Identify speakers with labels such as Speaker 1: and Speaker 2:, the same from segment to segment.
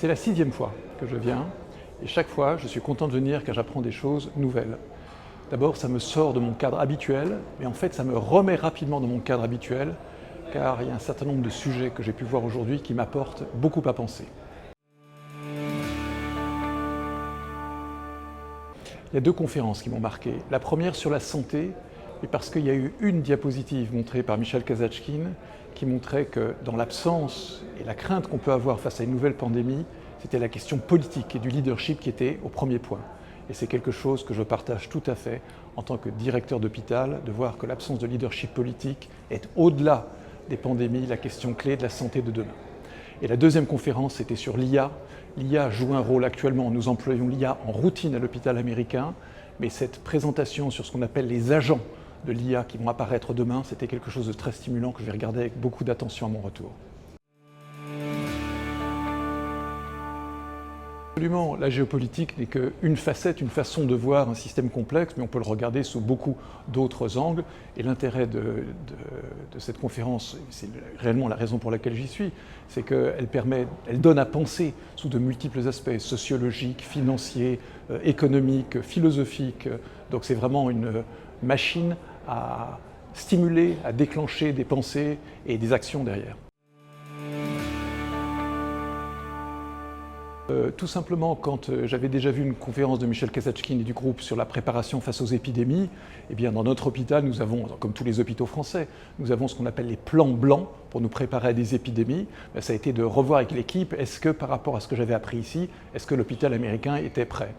Speaker 1: C'est la 6e fois que je viens et chaque fois je suis content de venir car j'apprends des choses nouvelles. D'abord ça me sort de mon cadre habituel, mais en fait ça me remet rapidement dans mon cadre habituel car il y a un certain nombre de sujets que j'ai pu voir aujourd'hui qui m'apportent beaucoup à penser. Il y a 2 conférences qui m'ont marqué. La première sur la santé, et parce qu'il y a eu une diapositive montrée par Michel Kazatchkine qui montrait que dans l'absence et la crainte qu'on peut avoir face à une nouvelle pandémie, c'était la question politique et du leadership qui était au premier point. Et c'est quelque chose que je partage tout à fait en tant que directeur d'hôpital, de voir que l'absence de leadership politique est au-delà des pandémies la question clé de la santé de demain. Et la deuxième conférence, c'était sur l'IA. L'IA joue un rôle actuellement, nous employons l'IA en routine à l'hôpital américain, mais cette présentation sur ce qu'on appelle les agents de l'IA qui vont apparaître demain, c'était quelque chose de très stimulant que je vais regarder avec beaucoup d'attention à mon retour. Absolument, la géopolitique n'est qu'une facette, une façon de voir un système complexe, mais on peut le regarder sous beaucoup d'autres angles. Et l'intérêt de cette conférence, c'est réellement la raison pour laquelle j'y suis, c'est qu'elle donne à penser sous de multiples aspects, sociologiques, financiers, économiques, philosophiques. Donc c'est vraiment une machine à stimuler, à déclencher des pensées et des actions derrière. Tout simplement, quand j'avais déjà vu une conférence de Michel Kazatchkine et du groupe sur la préparation face aux épidémies, eh bien dans notre hôpital, nous avons, comme tous les hôpitaux français, nous avons ce qu'on appelle les plans blancs pour nous préparer à des épidémies. Ça a été de revoir avec l'équipe, est-ce que par rapport à ce que j'avais appris ici, est-ce que l'hôpital américain était prêt?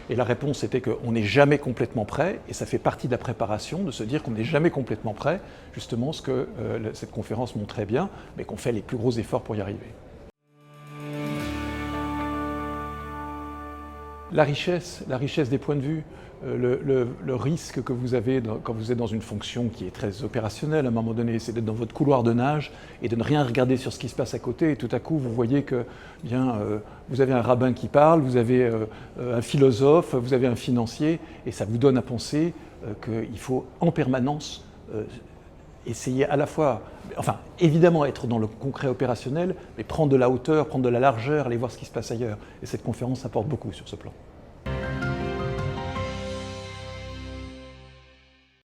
Speaker 1: Et la réponse était qu'on n'est jamais complètement prêt, et ça fait partie de la préparation, de se dire qu'on n'est jamais complètement prêt, justement ce que cette conférence montrait bien, mais qu'on fait les plus gros efforts pour y arriver. La richesse des points de vue, le risque que vous avez quand vous êtes dans une fonction qui est très opérationnelle, à un moment donné, c'est d'être dans votre couloir de nage et de ne rien regarder sur ce qui se passe à côté. Et tout à coup, vous voyez que vous avez un rabbin qui parle, vous avez un philosophe, vous avez un financier, et ça vous donne à penser qu'il faut en permanence essayer à la fois, enfin évidemment être dans le concret opérationnel, mais prendre de la hauteur, prendre de la largeur, aller voir ce qui se passe ailleurs. Et cette conférence apporte beaucoup sur ce plan.